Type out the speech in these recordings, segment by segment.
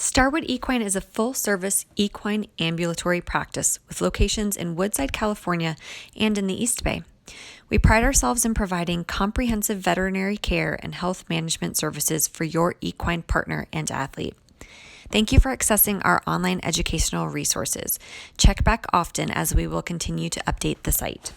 Starwood Equine is a full-service equine ambulatory practice with locations in Woodside, California, and in the East Bay. We pride ourselves in providing comprehensive veterinary care and health management services for your equine partner and athlete. Thank you for accessing our online educational resources. Check back often as we will continue to update the site.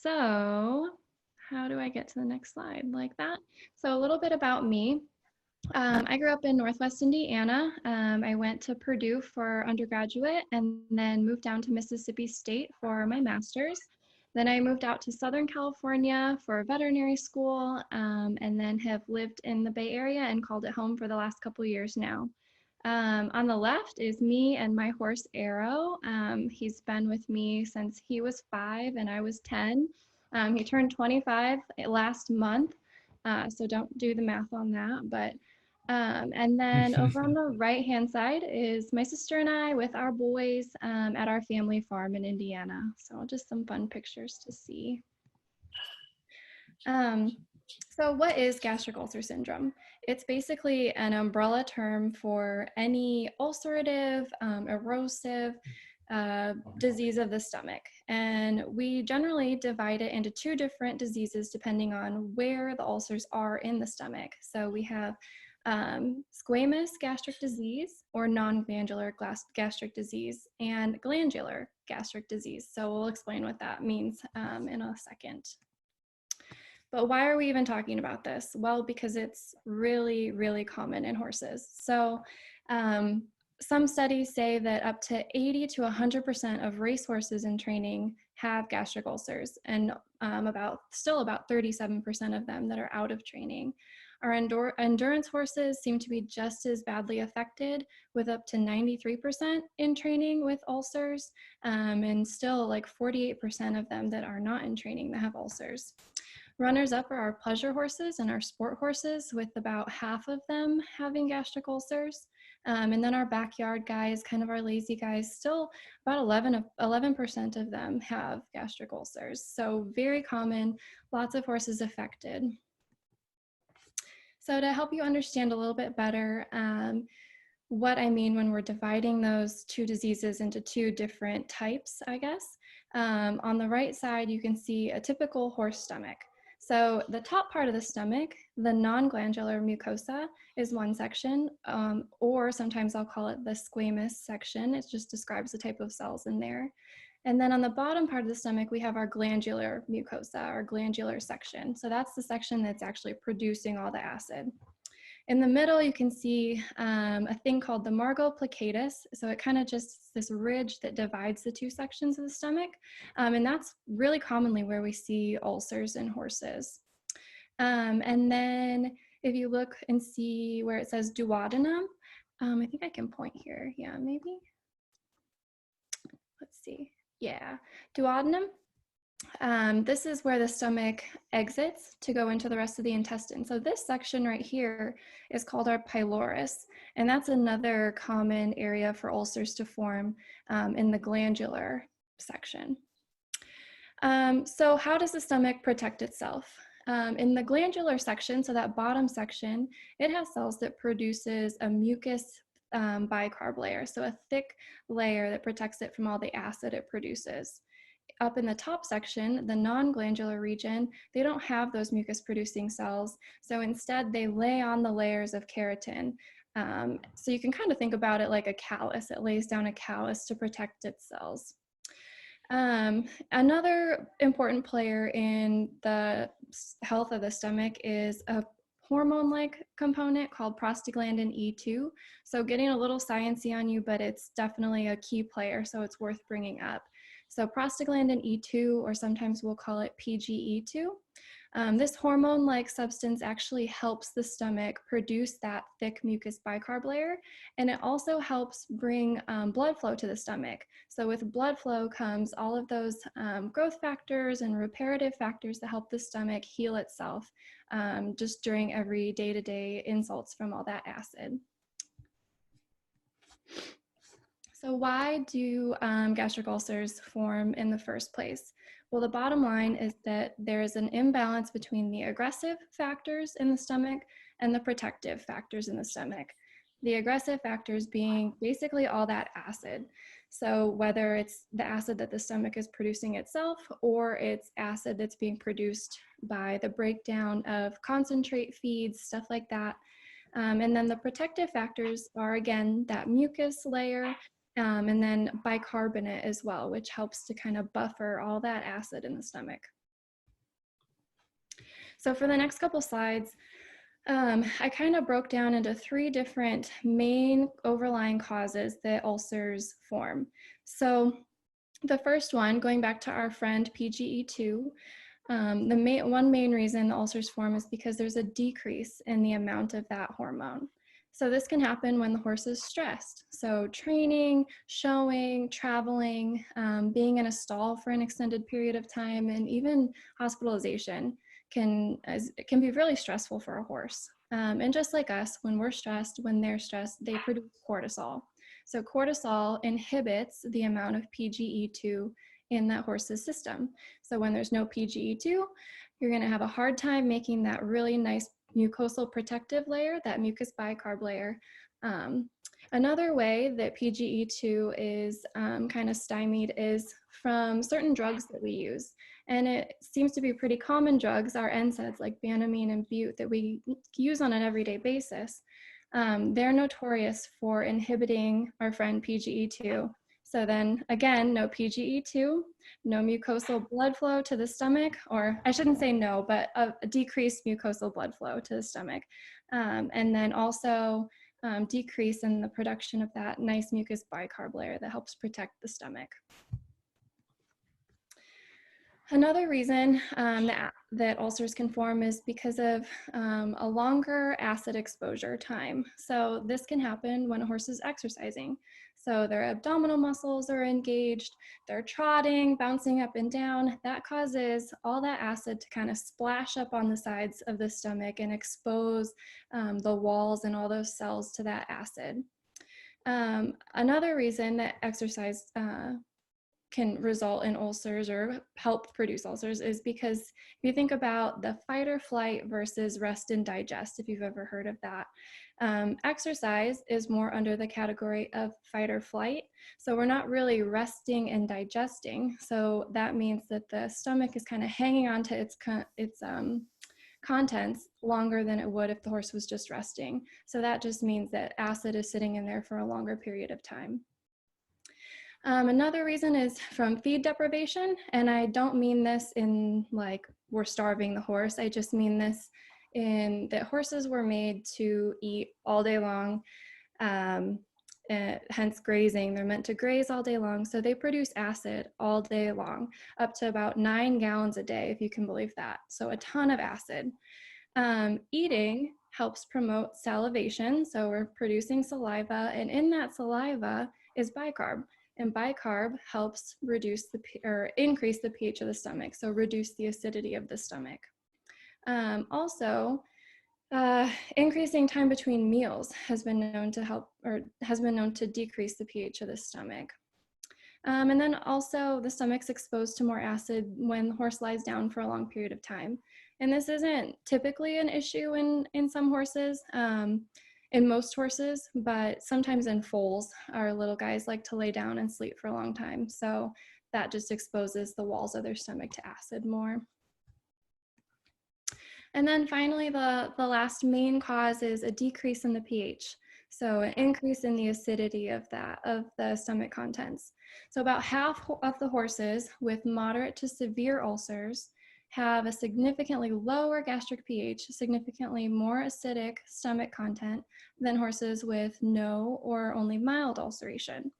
So how do I get to the next slide? Like that. So a little bit about me. I grew up in Northwest Indiana. I went to Purdue for undergraduate and then moved down to Mississippi State for my master's. Then I moved out to Southern California for veterinary school, and then have lived in the Bay Area and called it home for the last couple years now. On the left is me and my horse Arrow. He's been with me since he was 5 and I was 10. He turned 25 last month, so don't do the math on that. But and then over on the right-hand side is my sister and I with our boys at our family farm in Indiana. So just some fun pictures to see. So what is gastric ulcer syndrome? It's basically an umbrella term for any ulcerative, erosive disease of the stomach. And we generally divide it into 2 different diseases depending on where the ulcers are in the stomach. So we have squamous gastric disease or non-glandular gastric disease and glandular gastric disease. So we'll explain what that means in a second. But why are we even talking about this? Well, because it's really, really common in horses. So some studies say that up to 80 to 100% of racehorses in training have gastric ulcers, and still about 37% of them that are out of training. Our endurance horses seem to be just as badly affected, with up to 93% in training with ulcers, and still like 48% of them that are not in training that have ulcers. Runners up are our pleasure horses and our sport horses, with about half of them having gastric ulcers. And then our backyard guys, kind of our lazy guys, still about 11% of them have gastric ulcers. So very common, lots of horses affected. So to help you understand a little bit better what I mean when we're dividing those 2 diseases into 2 different types, I guess. On the right side, you can see a typical horse stomach. So the top part of the stomach, the non-glandular mucosa, is one section, or sometimes I'll call it the squamous section. It just describes the type of cells in there. And then on the bottom part of the stomach, we have our glandular mucosa, or glandular section. So that's the section that's actually producing all the acid. In the middle, you can see a thing called the margo plicatus. So it kind of just this ridge that divides the 2 sections of the stomach. And that's really commonly where we see ulcers in horses. And then if you look and see where it says duodenum, I think I can point here. Yeah, maybe. Let's see. Yeah, duodenum. This is where the stomach exits to go into the rest of the intestine. So this section right here is called our pylorus, and that's another common area for ulcers to form in the glandular section. So how does the stomach protect itself? In the glandular section, so that bottom section, it has cells that produces a mucus bicarb layer, so a thick layer that protects it from all the acid it produces. Up in the top section, the non-glandular region, they don't have those mucus-producing cells, so instead they lay on the layers of keratin. So you can kind of think about it like a callus. It lays down a callus to protect its cells. Another important player in the health of the stomach is a hormone-like component called prostaglandin E2. So getting a little sciencey on you, but it's definitely a key player, so it's worth bringing up. So prostaglandin E2, or sometimes we'll call it PGE2, this hormone-like substance actually helps the stomach produce that thick mucus bicarb layer, and it also helps bring blood flow to the stomach. So with blood flow comes all of those growth factors and reparative factors that help the stomach heal itself just during every day-to-day insults from all that acid. So why do gastric ulcers form in the first place? Well, the bottom line is that there is an imbalance between the aggressive factors in the stomach and the protective factors in the stomach. The aggressive factors being basically all that acid. So whether it's the acid that the stomach is producing itself, or it's acid that's being produced by the breakdown of concentrate feeds, stuff like that. And then the protective factors are, again, that mucus layer, and then bicarbonate as well, which helps to kind of buffer all that acid in the stomach. So for the next couple slides, I kind of broke down into 3 different main overlying causes that ulcers form. So the first one, going back to our friend PGE2, one main reason the ulcers form is because there's a decrease in the amount of that hormone. So this can happen when the horse is stressed. So training, showing, traveling, being in a stall for an extended period of time, and even hospitalization can be really stressful for a horse. And just like us, when we're stressed, when they're stressed, they produce cortisol. So cortisol inhibits the amount of PGE2 in that horse's system. So when there's no PGE2, you're going to have a hard time making that really nice mucosal protective layer, that mucus bicarb layer. Another way that PGE2 is kind of stymied is from certain drugs that we use. And it seems to be pretty common drugs, our NSAIDs like Banamine and Bute that we use on an everyday basis. They're notorious for inhibiting our friend PGE2. So then again, no PGE2, no mucosal blood flow to the stomach, or I shouldn't say no, but a decreased mucosal blood flow to the stomach. And then also decrease in the production of that nice mucus bicarb layer that helps protect the stomach. Another reason that ulcers can form is because of a longer acid exposure time. So this can happen when a horse is exercising. So their abdominal muscles are engaged, they're trotting, bouncing up and down. That causes all that acid to kind of splash up on the sides of the stomach and expose the walls and all those cells to that acid. Another reason that exercise can result in ulcers or help produce ulcers is because if you think about the fight or flight versus rest and digest, if you've ever heard of that, exercise is more under the category of fight or flight. So we're not really resting and digesting. So that means that the stomach is kind of hanging on to its contents longer than it would if the horse was just resting. So that just means that acid is sitting in there for a longer period of time. Another reason is from feed deprivation, and I don't mean this in like we're starving the horse. I just mean this in that horses were made to eat all day long, hence grazing. They're meant to graze all day long, so they produce acid all day long, up to about 9 gallons a day, if you can believe that. So a ton of acid. Eating helps promote salivation, so we're producing saliva, and in that saliva is bicarb. And bicarb helps reduce or increase the pH of the stomach, so reduce the acidity of the stomach. Also, increasing time between meals has been known to help, or has been known to decrease the pH of the stomach. And then also the stomach's exposed to more acid when the horse lies down for a long period of time. And this isn't typically an issue in some horses. In most horses, but sometimes in foals, our little guys like to lay down and sleep for a long time. So that just exposes the walls of their stomach to acid more. And then finally, the last main cause is a decrease in the pH. So an increase in the acidity of the stomach contents. So about half of the horses with moderate to severe ulcers have a significantly lower gastric pH, significantly more acidic stomach content than horses with no or only mild ulceration.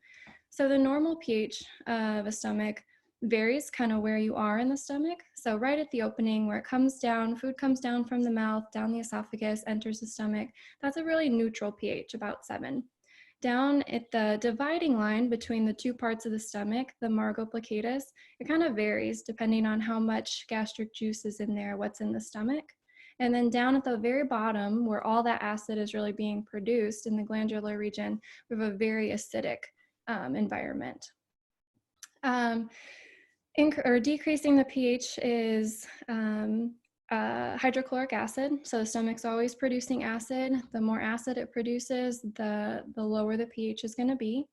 So the normal pH of a stomach varies kind of where you are in the stomach. So right at the opening where it comes down, food comes down from the mouth, down the esophagus, enters the stomach, that's a really neutral pH, about 7. Down at the dividing line between the 2 parts of the stomach, the margo plicatus, it kind of varies depending on how much gastric juice is in there, what's in the stomach. And then down at the very bottom, where all that acid is really being produced in the glandular region, we have a very acidic environment. Decreasing the pH is hydrochloric acid. So the stomach's always producing acid. The more acid it produces, the lower the pH is going to be.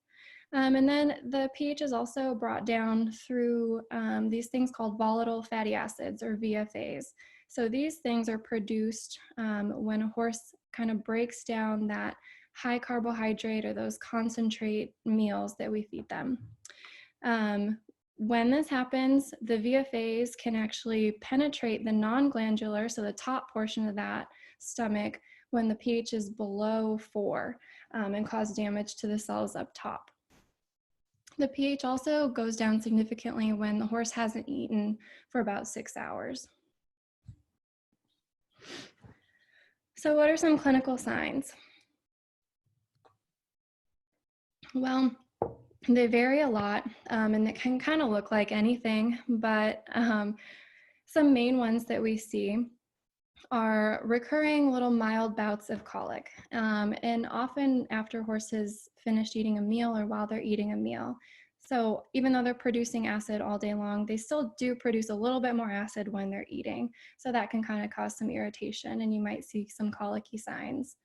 And then the pH is also brought down through these things called volatile fatty acids, or VFAs. So these things are produced when a horse kind of breaks down that high carbohydrate or those concentrate meals that we feed them. When this happens, the VFAs can actually penetrate the non-glandular, so the top portion of that stomach, when the pH is below 4, and cause damage to the cells up top. The pH also goes down significantly when the horse hasn't eaten for about 6 hours. So what are some clinical signs? Well, they vary a lot, and it can kind of look like anything, but some main ones that we see are recurring little mild bouts of colic, and often after horses finish eating a meal or while they're eating a meal. So even though they're producing acid all day long, they still do produce a little bit more acid when they're eating. So that can kind of cause some irritation, and you might see some colicky signs.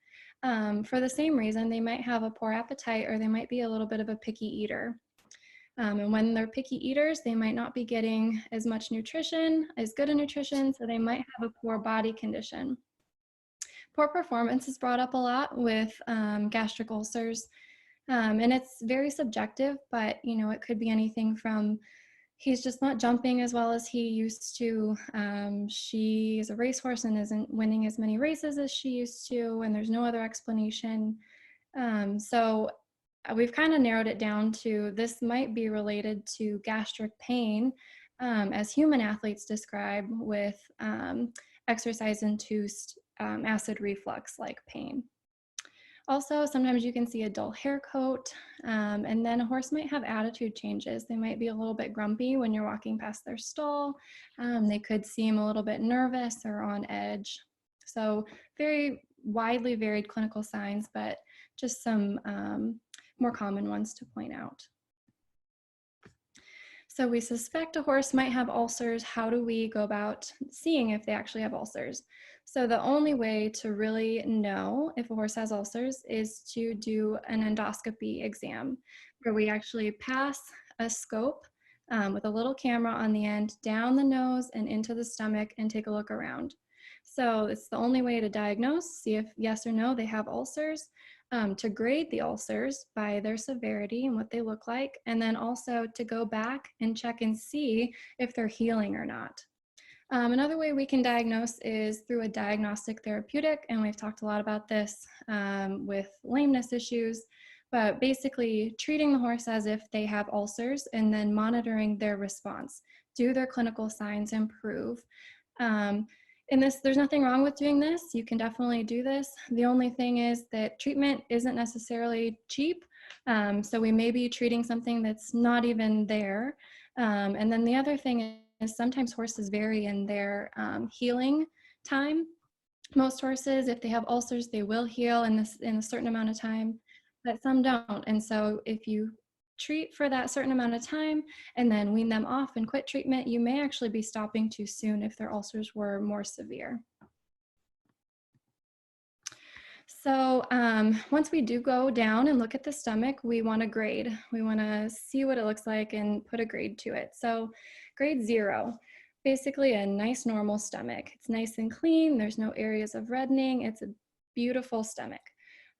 For the same reason, they might have a poor appetite, or they might be a little bit of a picky eater. And when they're picky eaters, they might not be getting as much nutrition, as good a nutrition, so they might have a poor body condition. Poor performance is brought up a lot with gastric ulcers, and it's very subjective, but it could be anything from he's just not jumping as well as he used to. She is a racehorse and isn't winning as many races as she used to, and there's no other explanation. So we've kind of narrowed it down to this might be related to gastric pain, as human athletes describe with exercise-induced acid reflux-like pain. Also, sometimes you can see a dull hair coat, and then a horse might have attitude changes. They might be a little bit grumpy when you're walking past their stall. They could seem a little bit nervous or on edge. So very widely varied clinical signs, but just some more common ones to point out. So we suspect a horse might have ulcers. How do we go about seeing if they actually have ulcers? So the only way to really know if a horse has ulcers is to do an endoscopy exam, where we actually pass a scope with a little camera on the end down the nose and into the stomach and take a look around. So it's the only way to diagnose, see if yes or no they have ulcers, to grade the ulcers by their severity and what they look like, and then also to go back and check and see if they're healing or not. Another way we can diagnose is through a diagnostic therapeutic, and we've talked a lot about this with lameness issues, but basically treating the horse as if they have ulcers and then monitoring their response. Do their clinical signs improve? There's nothing wrong with doing this. You can definitely do this. The only thing is that treatment isn't necessarily cheap. So we may be treating something that's not even there. And then the other thing is sometimes horses vary in their healing time. Most horses, if they have ulcers, they will heal in a certain amount of time, but some don't. And so if you treat for that certain amount of time and then wean them off and quit treatment, you may actually be stopping too soon if their ulcers were more severe. So once we do go down and look at the stomach, we want to grade. We want to see what it looks like and put a grade to it. So grade 0, basically a nice normal stomach. It's nice and clean. There's no areas of reddening. It's a beautiful stomach.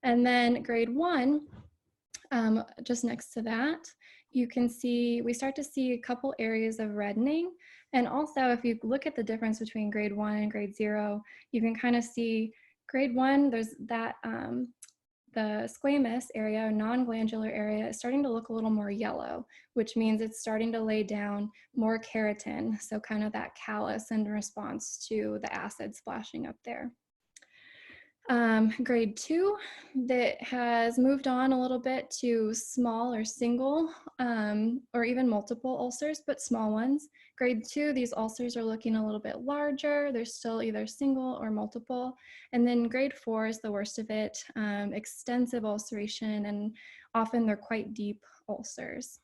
And then grade 1, just next to that, you can see, we start to see a couple areas of reddening. And also, if you look at the difference between grade 1 and grade 0, you can kind of see grade 1, there's that, the squamous area, non-glandular area, is starting to look a little more yellow, which means it's starting to lay down more keratin, so kind of that callus in response to the acid splashing up there. Grade 2, that has moved on a little bit to small or single or even multiple ulcers, but small ones. Grade 2, these ulcers are looking a little bit larger. They're still either single or multiple. And then grade 4 is the worst of it, extensive ulceration, and often they're quite deep ulcers.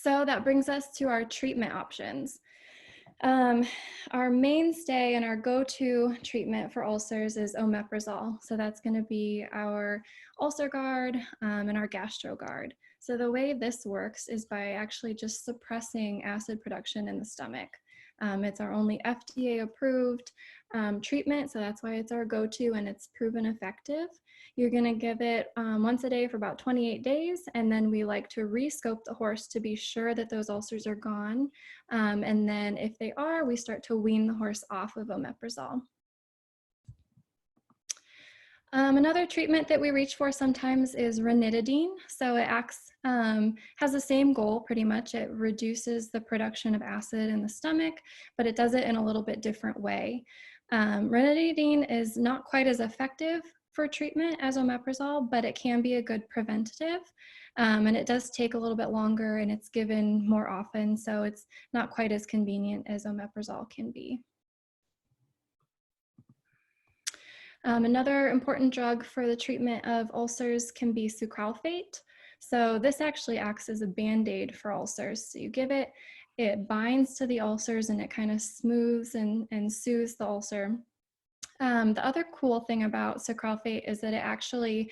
So that brings us to our treatment options. Um, our mainstay and our go-to treatment for ulcers is omeprazole. So that's going to be our ulcer guard and our gastro guard. So the way this works is by actually just suppressing acid production in the stomach. It's our only FDA approved treatment, so that's why it's our go-to and it's proven effective. You're going to give it once a day for about 28 days, and then we like to rescope the horse to be sure that those ulcers are gone. And then if they are, we start to wean the horse off of omeprazole. Another treatment that we reach for sometimes is ranitidine. So it acts, has the same goal pretty much. It reduces the production of acid in the stomach, but it does it in a little bit different way. Ranitidine is not quite as effective for treatment as omeprazole, but it can be a good preventative. And it does take a little bit longer and it's given more often, so it's not quite as convenient as omeprazole can be. Another important drug for the treatment of ulcers can be sucralfate. So this actually acts as a Band-Aid for ulcers. So you give it, it binds to the ulcers and it kind of smooths and soothes the ulcer. The other cool thing about sucralfate is that it actually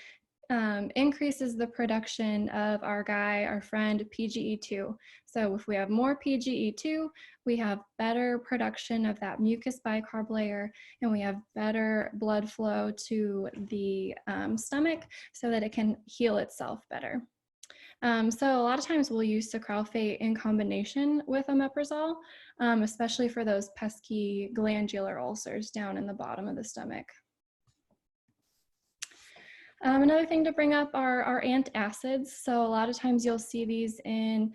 increases the production of our friend PGE2. So if we have more PGE2, we have better production of that mucus bicarb layer, and we have better blood flow to the stomach so that it can heal itself better. So a lot of times we'll use sucralfate in combination with omeprazole, especially for those pesky glandular ulcers down in the bottom of the stomach. Another thing to bring up are our antacids. So a lot of times you'll see these in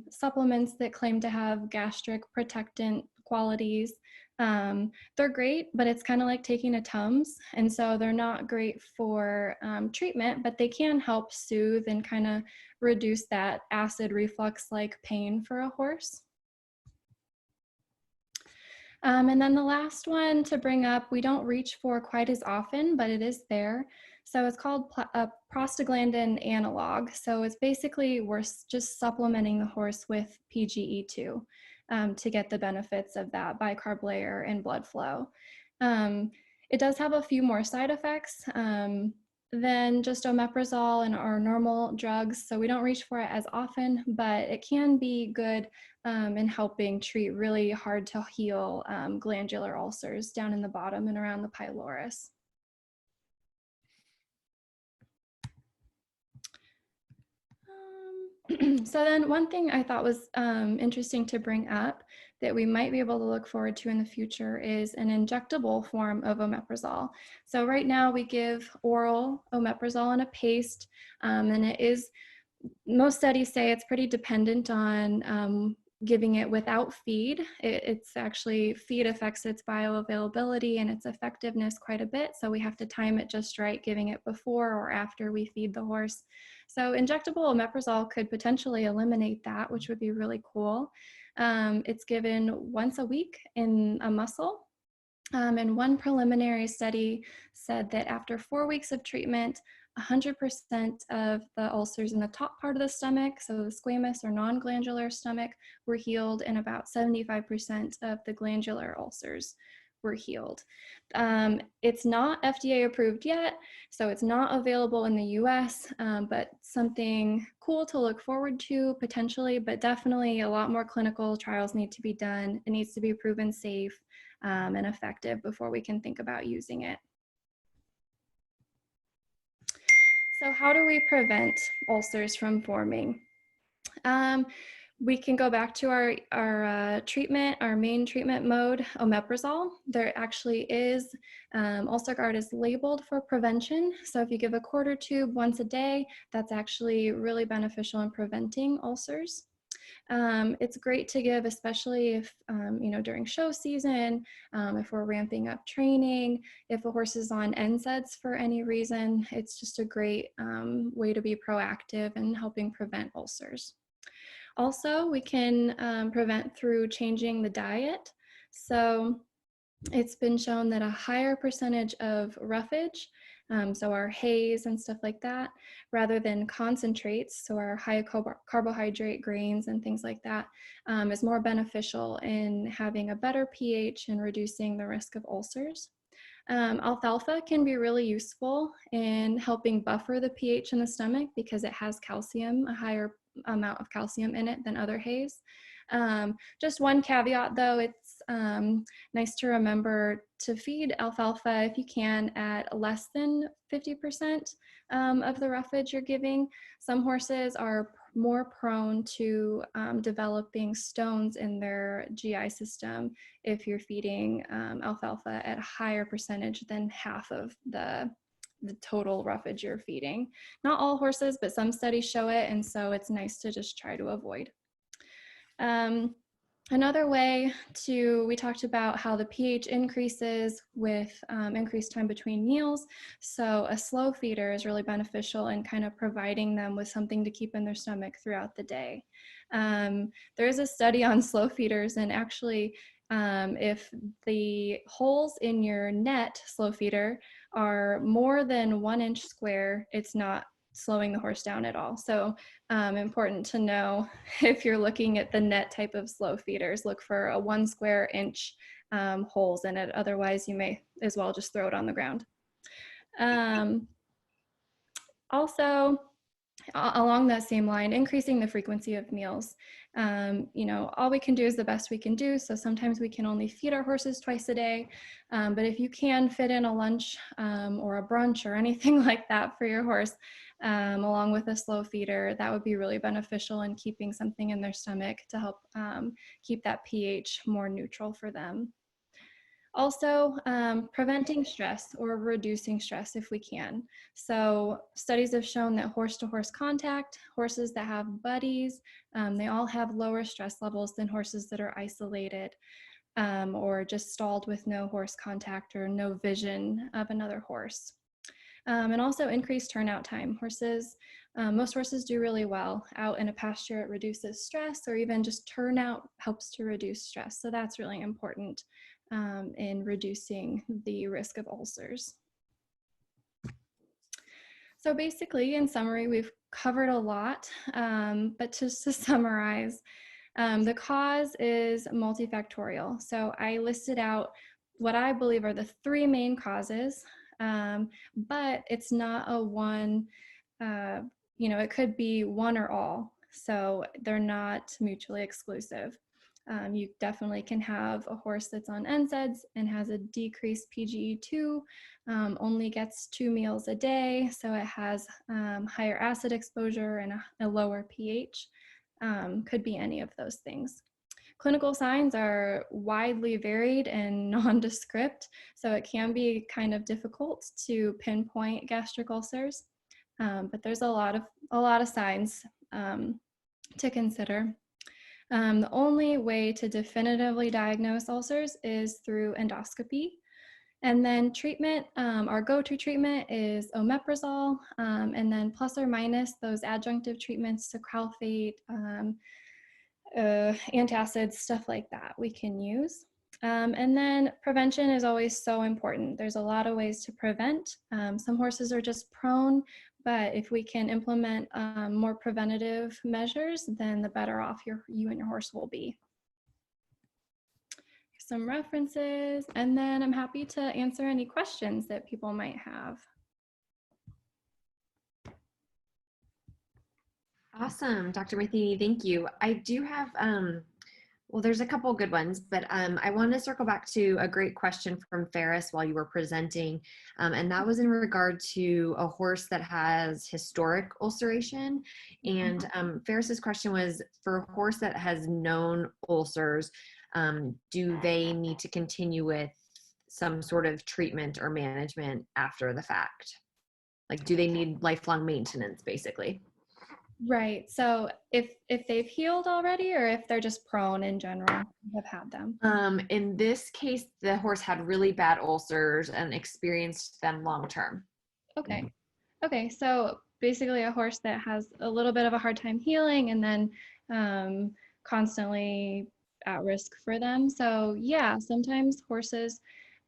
supplements that claim to have gastric protectant qualities. They're great, but it's kind of like taking a Tums. And so they're not great for treatment, but they can help soothe and kind of reduce that acid reflux-like pain for a horse. And then the last one to bring up, we don't reach for quite as often, but it is there. So it's called a prostaglandin analog. So it's basically we're just supplementing the horse with PGE2 to get the benefits of that bicarb layer and blood flow. It does have a few more side effects than just omeprazole and our normal drugs. So we don't reach for it as often, but it can be good in helping treat really hard to heal glandular ulcers down in the bottom and around the pylorus. So then one thing I thought was interesting to bring up that we might be able to look forward to in the future is an injectable form of omeprazole. So right now we give oral omeprazole in a paste, and it is, most studies say it's pretty dependent on giving it without feed. It's actually, feed affects its bioavailability and its effectiveness quite a bit, so we have to time it just right, giving it before or after we feed the horse. So injectable omeprazole could potentially eliminate that, which would be really cool. It's given once a week in a muscle. And one preliminary study said that after 4 weeks of treatment, 100% of the ulcers in the top part of the stomach, so the squamous or non-glandular stomach, were healed, and about 75% of the glandular ulcers were healed. It's not FDA approved yet, so it's not available in the US, but something cool to look forward to potentially, but definitely a lot more clinical trials need to be done. It needs to be proven safe and effective before we can think about using it. So how do we prevent ulcers from forming? We can go back to our treatment, our main treatment mode, omeprazole. There actually is, Ulcer Guard is labeled for prevention. So if you give a quarter tube once a day, that's actually really beneficial in preventing ulcers. It's great to give, especially if, during show season, if we're ramping up training, if a horse is on NSAIDs for any reason, it's just a great way to be proactive in helping prevent ulcers. Also, we can prevent through changing the diet. So it's been shown that a higher percentage of roughage so our hays and stuff like that, rather than concentrates, so our high carbohydrate grains and things like that, is more beneficial in having a better pH and reducing the risk of ulcers. Alfalfa can be really useful in helping buffer the pH in the stomach because it has calcium, a higher amount of calcium in it than other hays. Just one caveat though, it's nice to remember to feed alfalfa if you can at less than 50% of the roughage you're giving. Some horses are more prone to developing stones in their GI system if you're feeding alfalfa at a higher percentage than half of the total roughage you're feeding. Not all horses, but some studies show it, and so it's nice to just try to avoid. Another way we talked about how the pH increases with increased time between meals. So a slow feeder is really beneficial in kind of providing them with something to keep in their stomach throughout the day. There is a study on slow feeders, and actually if the holes in your net slow feeder are more than 1 inch square, it's not slowing the horse down at all. So important to know if you're looking at the net type of slow feeders, look for a 1 square inch holes in it. Otherwise, you may as well just throw it on the ground. Also, along that same line, increasing the frequency of meals. All we can do is the best we can do. So sometimes we can only feed our horses twice a day. But if you can fit in a lunch or a brunch or anything like that for your horse, along with a slow feeder, that would be really beneficial in keeping something in their stomach to help keep that pH more neutral for them. Also, preventing stress or reducing stress if we can. So studies have shown that horse-to-horse contact, horses that have buddies, they all have lower stress levels than horses that are isolated or just stalled with no horse contact or no vision of another horse. And also increased turnout time. Most horses do really well out in a pasture. It reduces stress, or even just turnout helps to reduce stress. So that's really important in reducing the risk of ulcers. So basically, in summary, we've covered a lot, but just to summarize, the cause is multifactorial. So I listed out what I believe are the 3 main causes, but it's not a one, it could be one or all. So they're not mutually exclusive. You definitely can have a horse that's on NSAIDs and has a decreased PGE2, only gets 2 meals a day, so it has higher acid exposure and a lower pH. Could be any of those things. Clinical signs are widely varied and nondescript, so it can be kind of difficult to pinpoint gastric ulcers, but there's a lot of signs to consider. The only way to definitively diagnose ulcers is through endoscopy. And then treatment, our go-to treatment is omeprazole, and then plus or minus those adjunctive treatments, sucralfate, antacids, stuff like that we can use. And then prevention is always so important. There's a lot of ways to prevent. Some horses are just prone, but if we can implement more preventative measures, then the better off you and your horse will be. Some references, and then I'm happy to answer any questions that people might have. Awesome, Dr. Matheny, thank you. I do have, well, there's a couple good ones, but I wanted to circle back to a great question from Ferris while you were presenting, and that was in regard to a horse that has historic ulceration. And Ferris's question was, for a horse that has known ulcers, do they need to continue with some sort of treatment or management after the fact? Like, do they need lifelong maintenance, basically? Right. So if they've healed already, or if they're just prone in general, have had them. In this case, the horse had really bad ulcers and experienced them long term. Okay. Okay. So basically, a horse that has a little bit of a hard time healing, and then constantly at risk for them. So yeah, sometimes horses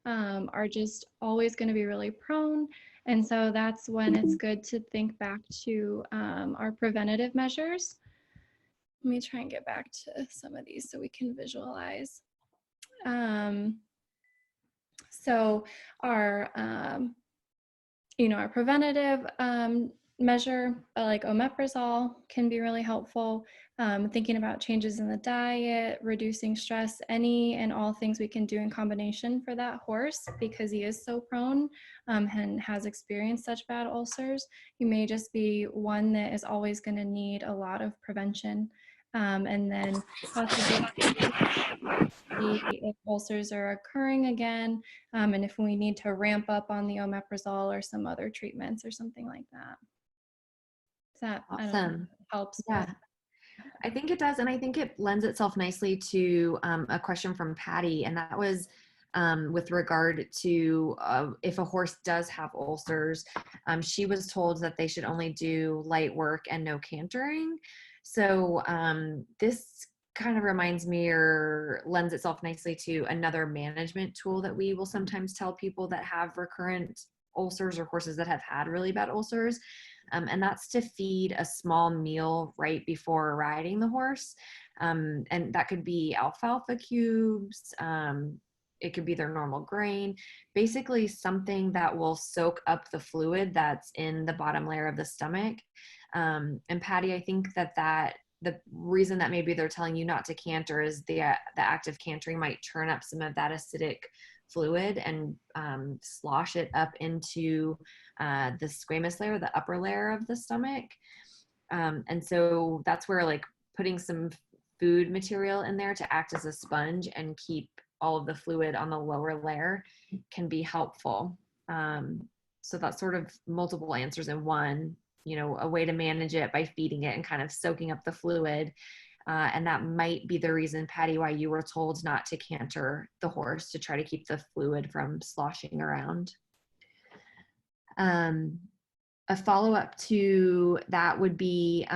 are just always going to be really prone. And so that's when it's good to think back to our preventative measures. Let me try and get back to some of these so we can visualize. Um, so our our preventative measure like omeprazole can be really helpful. Thinking about changes in the diet, reducing stress, any and all things we can do in combination for that horse because he is so prone and has experienced such bad ulcers. He may just be one that is always going to need a lot of prevention. And then possibly if ulcers are occurring again, and if we need to ramp up on the omeprazole or some other treatments or something like that. I don't know, Awesome. helps. Yeah. But I think it does. And I think it lends itself nicely to a question from Patty. And that was with regard to if a horse does have ulcers, she was told that they should only do light work and no cantering. So this kind of reminds me or lends itself nicely to another management tool that we will sometimes tell people that have recurrent ulcers or horses that have had really bad ulcers. And that's to feed a small meal right before riding the horse. And that could be alfalfa cubes. It could be their normal grain, basically something that will soak up the fluid that's in the bottom layer of the stomach. And Patty, I think that the reason that maybe they're telling you not to canter is the act of cantering might turn up some of that acidic fluid and slosh it up into the squamous layer, the upper layer of the stomach. And so that's where like putting some food material in there to act as a sponge and keep all of the fluid on the lower layer can be helpful. So that's sort of multiple answers in one, a way to manage it by feeding it and kind of soaking up the fluid. And that might be the reason, Patty, why you were told not to canter the horse to try to keep the fluid from sloshing around. A follow-up to that would be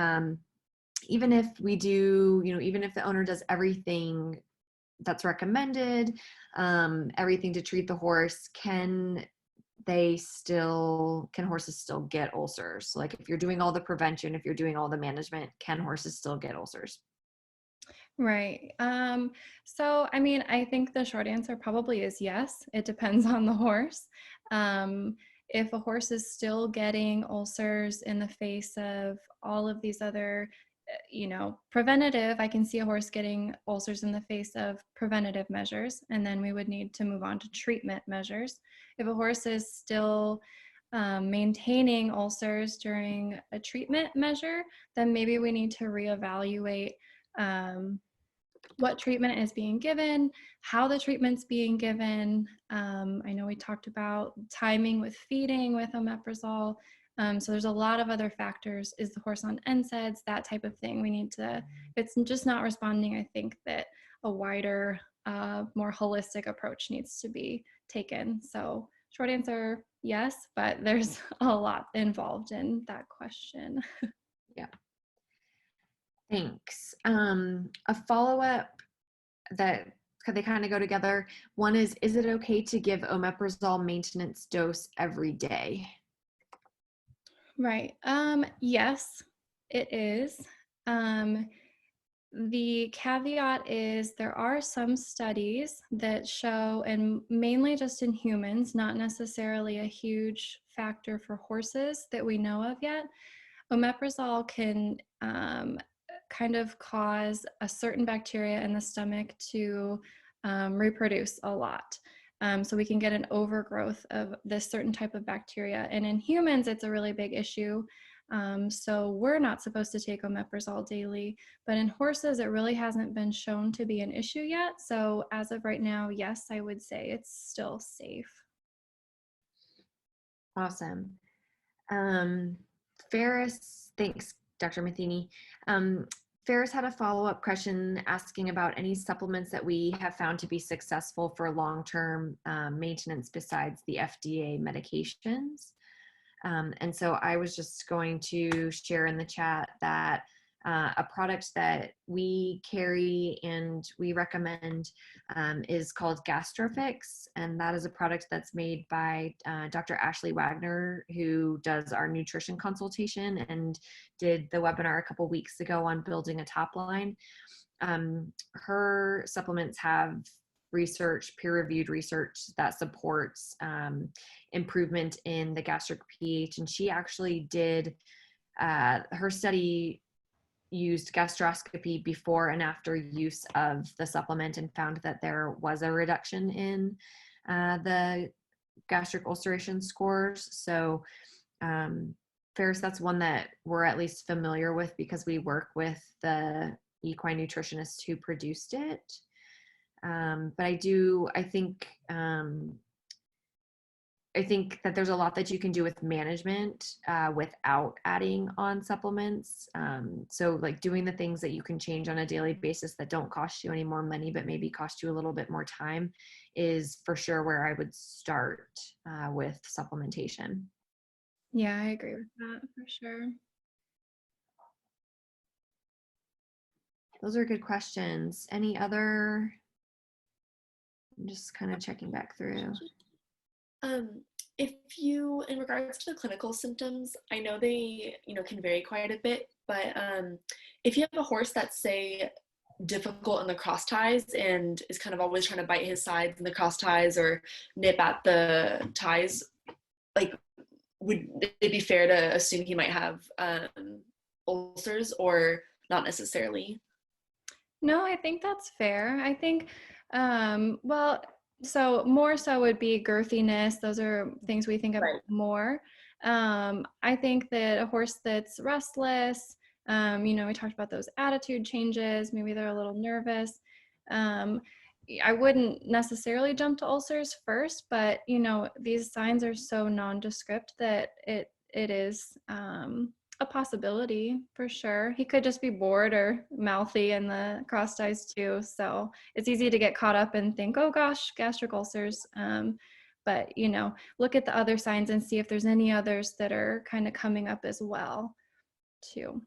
even if we do, even if the owner does everything that's recommended, everything to treat the horse, can horses still get ulcers? So like if you're doing all the prevention, if you're doing all the management, can horses still get ulcers? right. So I mean, I think the short answer probably is yes. It depends on the horse. If a horse is still getting ulcers in the face of all of these other preventative, I can see a horse getting ulcers in the face of preventative measures, and then we would need to move on to treatment measures. If a horse is still maintaining ulcers during a treatment measure, then maybe we need to reevaluate what treatment is being given, how the treatment's being given. I know we talked about timing with feeding with omeprazole. So there's a lot of other factors. Is the horse on NSAIDs? That type of thing. We need to, if it's just not responding, I think that a wider, more holistic approach needs to be taken. So short answer, yes, but there's a lot involved in that question. Yeah. Thanks. A follow-up that they kind of go together. One is it okay to give omeprazole maintenance dose every day? Right. Yes, it is. The caveat is there are some studies that show, and mainly just in humans, not necessarily a huge factor for horses that we know of yet. Omeprazole can kind of cause a certain bacteria in the stomach to reproduce a lot. So we can get an overgrowth of this certain type of bacteria. And in humans, it's a really big issue. So we're not supposed to take omeprazole daily, but in horses, it really hasn't been shown to be an issue yet. So as of right now, yes, I would say it's still safe. Awesome. Ferris, thanks, Dr. Matheny. Ferris had a follow-up question asking about any supplements that we have found to be successful for long-term maintenance besides the FDA medications. And so I was just going to share in the chat that A product that we carry and we recommend is called Gastrofix, and that is a product that's made by Dr. Ashley Wagner, who does our nutrition consultation and did the webinar a couple weeks ago on building a top line. Her supplements have peer-reviewed research that supports improvement in the gastric pH, and she actually did her study used gastroscopy before and after use of the supplement and found that there was a reduction in the gastric ulceration scores. So Ferris, that's one that we're at least familiar with because we work with the equine nutritionist who produced it. But I think that there's a lot that you can do with management without adding on supplements. So like doing the things that you can change on a daily basis that don't cost you any more money, but maybe cost you a little bit more time is for sure where I would start with supplementation. Yeah, I agree with that for sure. Those are good questions. Any other? I'm just kind of checking back through. If you, in regards to the clinical symptoms, I know they, can vary quite a bit, but if you have a horse that's, say, difficult in the cross ties and is kind of always trying to bite his sides in the cross ties or nip at the ties, like, would it be fair to assume he might have ulcers or not necessarily? No, I think that's fair. I think, so more so would be girthiness. Those are things we think about more. I think that a horse that's restless, we talked about those attitude changes, maybe they're a little nervous. I wouldn't necessarily jump to ulcers first, but these signs are so nondescript that it is a possibility for sure. He could just be bored or mouthy in the cross ties too. So it's easy to get caught up and think, oh gosh, gastric ulcers. But look at the other signs and see if there's any others that are kind of coming up as well too.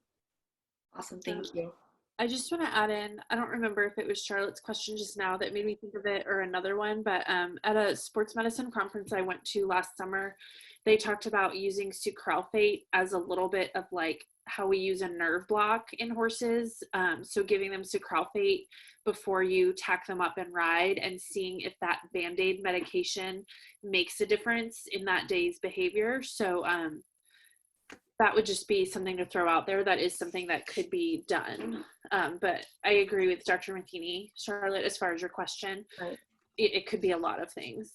Awesome, thank you. I just want to add in, I don't remember if it was Charlotte's question just now that made me think of it or another one, but at a sports medicine conference I went to last summer, they talked about using sucralfate as a little bit of like how we use a nerve block in horses. So giving them sucralfate before you tack them up and ride and seeing if that Band-Aid medication makes a difference in that day's behavior. So that would just be something to throw out there. That is something that could be done. But I agree with Dr. Matheny, Charlotte, as far as your question. Right. It could be a lot of things.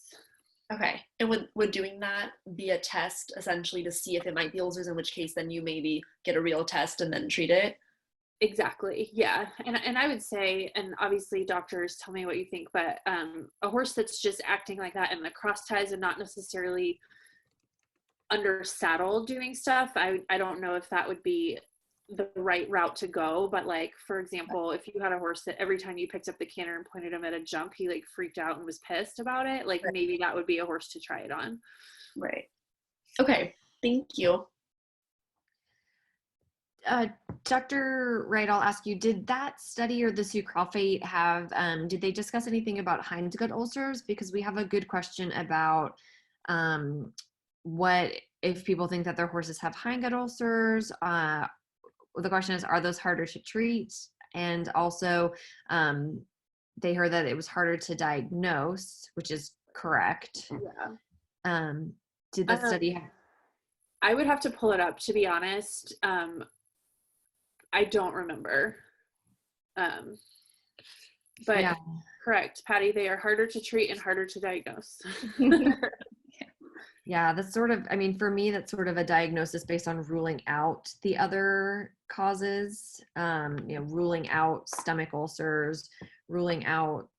Okay. And would doing that be a test essentially to see if it might be ulcers, in which case then you maybe get a real test and then treat it? Exactly. Yeah. And I would say, and obviously doctors tell me what you think, but a horse that's just acting like that in the cross ties and not necessarily under saddle doing stuff, I don't know if that would be the right route to go. But like, for example, if you had a horse that every time you picked up the canter and pointed him at a jump, he like freaked out and was pissed about it, like maybe that would be a horse to try it on. Right. Okay. Thank you. Dr. Wright, I'll ask you, did that study or the sucralfate have, did they discuss anything about hindgut ulcers? Because we have a good question about what if people think that their horses have hindgut ulcers. The question is, are those harder to treat? And also, they heard that it was harder to diagnose, which is correct. Yeah. Did that study have? I would have to pull it up, to be honest. I don't remember. But yeah. Correct, Patty, they are harder to treat and harder to diagnose. Yeah, that's sort of, I mean, for me, that's sort of a diagnosis based on ruling out the other causes, ruling out stomach ulcers, ruling out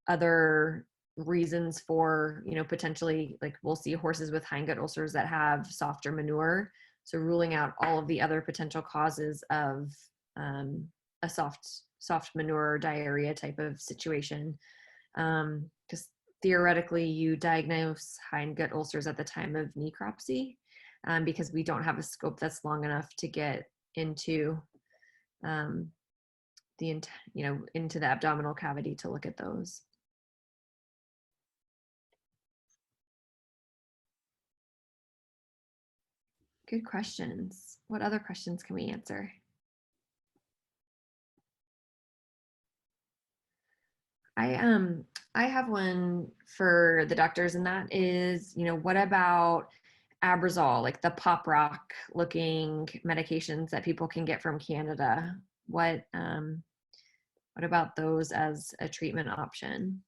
other reasons for, potentially, like we'll see horses with hindgut ulcers that have softer manure. So ruling out all of the other potential causes of a soft manure or diarrhea type of situation. Because theoretically, you diagnose hindgut ulcers at the time of necropsy because we don't have a scope that's long enough to get into into the abdominal cavity to look at those. Good questions. What other questions can we answer? I have one for the doctors, and that is, what about Abrazol, like the pop rock looking medications that people can get from Canada? What about those as a treatment option?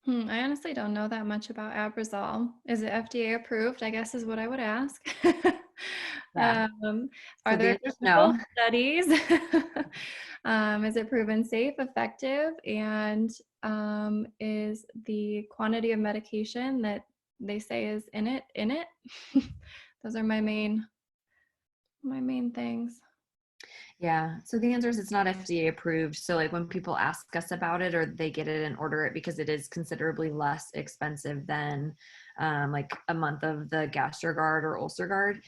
I honestly don't know that much about Abrazol. Is it FDA approved? I guess is what I would ask. Yeah. Are So the there answer is clinical no. studies? Is it proven safe, effective, and is the quantity of medication that they say is in it? Those are my main things. Yeah. So the answer is it's not FDA approved. So like when people ask us about it or they get it and order it, because it is considerably less expensive than like a month of the GastroGuard or UlcerGuard.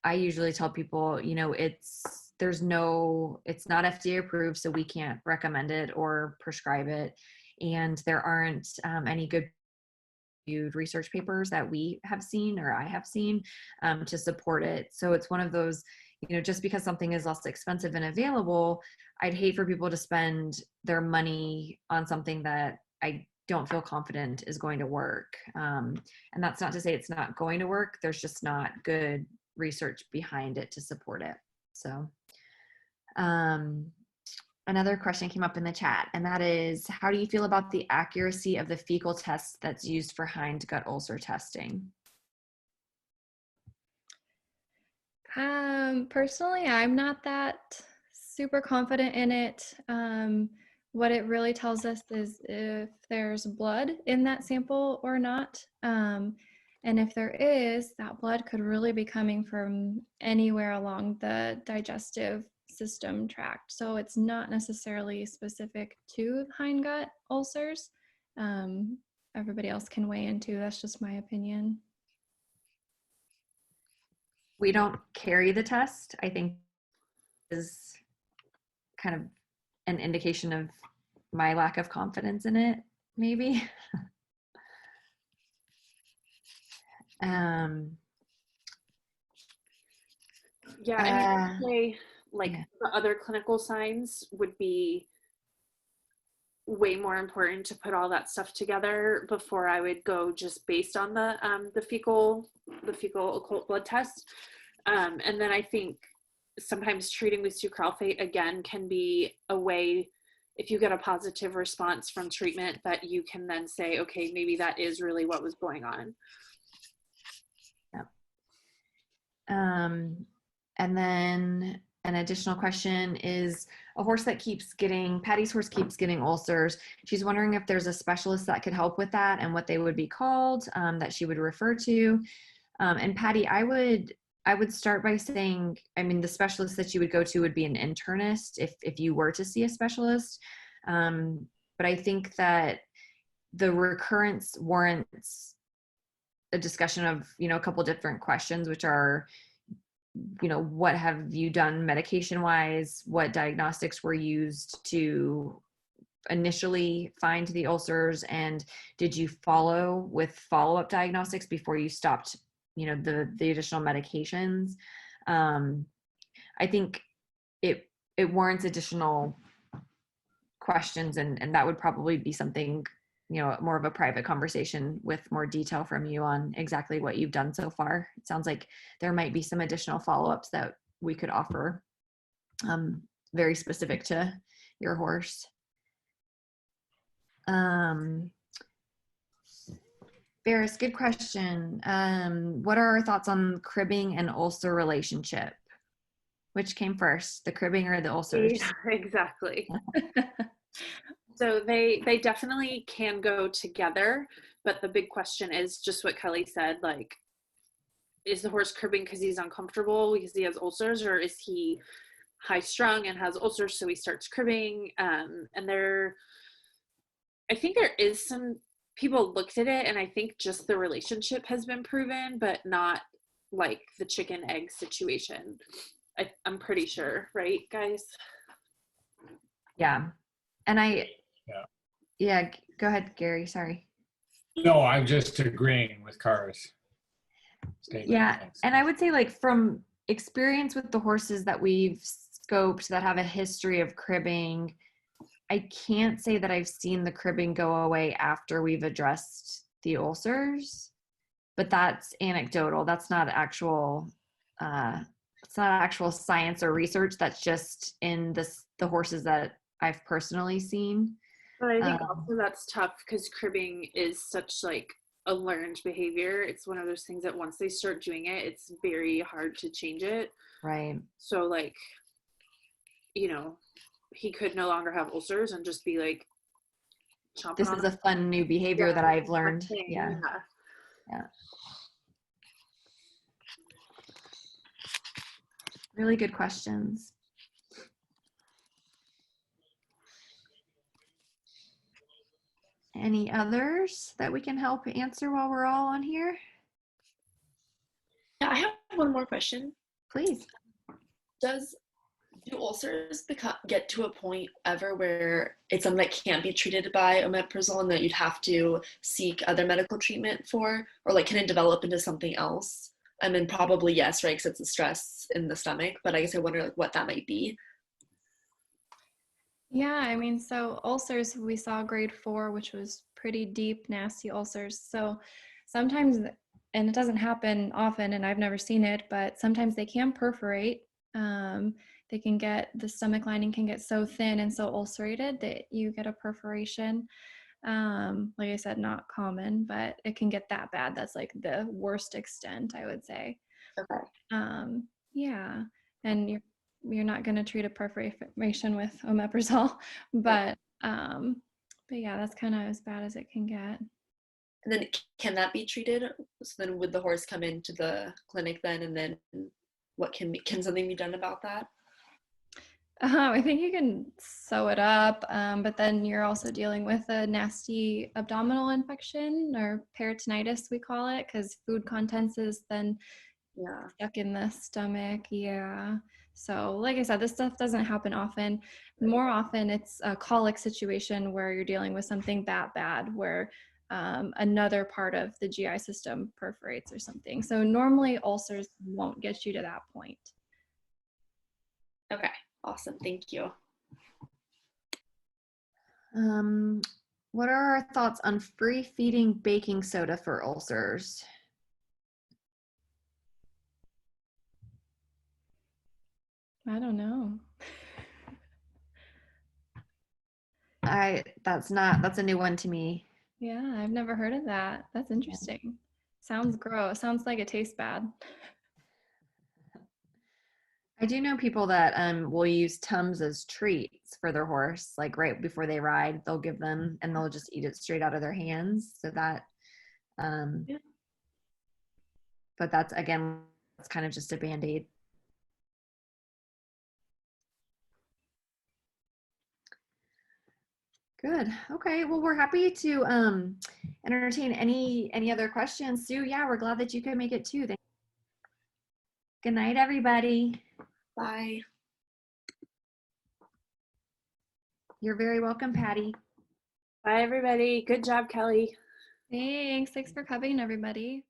I usually tell people, it's not FDA approved, so we can't recommend it or prescribe it. And there aren't any good research papers that we have seen or I have seen to support it. So it's one of those, just because something is less expensive and available, I'd hate for people to spend their money on something that I don't feel confident is going to work. And that's not to say it's not going to work. There's just not good research behind it to support it. So another question came up in the chat, and that is, how do you feel about the accuracy of the fecal test that's used for hindgut ulcer testing? Personally, I'm not that super confident in it. What it really tells us is if there's blood in that sample or not. And if there is, that blood could really be coming from anywhere along the digestive system tract. So it's not necessarily specific to hindgut ulcers. Everybody else can weigh in too. That's just my opinion. We don't carry the test, I think, is kind of an indication of my lack of confidence in it, maybe. Yeah, I mean, I would say yeah. the other clinical signs would be way more important to put all that stuff together before I would go just based on the fecal occult blood test. And then I think sometimes treating with sucralfate again can be a way, if you get a positive response from treatment, that you can then say, okay, maybe that is really what was going on. Yeah. And then an additional question is, a horse that Patty's horse keeps getting ulcers. She's wondering if there's a specialist that could help with that and what they would be called, that she would refer to. And Patty, I would start by saying, the specialist that you would go to would be an internist if you were to see a specialist. But I think that the recurrence warrants a discussion of, a couple different questions, which are, what have you done medication wise? What diagnostics were used to initially find the ulcers? And did you follow with follow-up diagnostics before you stopped, the additional medications? I think it warrants additional questions, and that would probably be something, more of a private conversation with more detail from you on exactly what you've done so far. It sounds like there might be some additional follow-ups that we could offer, very specific to your horse. Barris, good question. What are our thoughts on cribbing and ulcer relationship? Which came first, the cribbing or the ulcers? Yeah, exactly. So they definitely can go together, but the big question is just what Kelli said, like, is the horse cribbing because he's uncomfortable because he has ulcers, or is he high strung and has ulcers so he starts cribbing? And I think there is some people looked at it, and I think just the relationship has been proven, but not like the chicken egg situation. I'm pretty sure, right, guys? Yeah. And Yeah. yeah, go ahead, Gary. Sorry. No, I'm just agreeing with Cara's statement. Yeah. Thanks. And I would say, like, from experience with the horses that we've scoped that have a history of cribbing, I can't say that I've seen the cribbing go away after we've addressed the ulcers, but that's anecdotal. That's not actual, it's not actual science or research. That's just in the horses that I've personally seen. But I think also that's tough because cribbing is such like a learned behavior. It's one of those things that once they start doing it, it's very hard to change it. Right. So like, you know, he could no longer have ulcers and just be like chomping This on is a fun new behavior that I've learned. thing. Yeah. Yeah. Really good questions. Any others that we can help answer while we're all on here? Yeah, I have one more question. Please. Do ulcers get to a point ever where it's something that can't be treated by omeprazole and that you'd have to seek other medical treatment for? Or like, can it develop into something else? I mean, probably yes, right? Because it's a stress in the stomach, but I guess I wonder like what that might be. Yeah, I mean, so ulcers, we saw grade 4, which was pretty deep, nasty ulcers. So sometimes, and it doesn't happen often, and I've never seen it, but sometimes they can perforate. They can get, the stomach lining can get so thin and so ulcerated that you get a perforation. Like I said, not common, but it can get that bad. That's like the worst extent, I would say. Okay. Yeah, and you're not going to treat a perforation with omeprazole, but yeah, that's kind of as bad as it can get. And then can that be treated? So then would the horse come into the clinic then, and then can something be done about that? I think you can sew it up, but then you're also dealing with a nasty abdominal infection, or peritonitis we call it, because food contents is then stuck in the stomach. Yeah. So like I said, this stuff doesn't happen often. More often it's a colic situation where you're dealing with something that bad, where another part of the GI system perforates or something. So normally ulcers won't get you to that point. Okay, awesome. Thank you. What are our thoughts on free feeding baking soda for ulcers? I don't know. That's a new one to me. Yeah, I've never heard of that. That's interesting. Sounds gross. Sounds like it tastes bad. I do know people that will use Tums as treats for their horse, like right before they ride, they'll give them and they'll just eat it straight out of their hands. So that, but that's, again, it's kind of just a Band-Aid. Good. Okay. Well, we're happy to entertain any other questions. Sue, yeah, we're glad that you could make it too. Good night, everybody. Bye. You're very welcome, Patty. Bye, everybody. Good job, Kelly. Thanks for coming, everybody.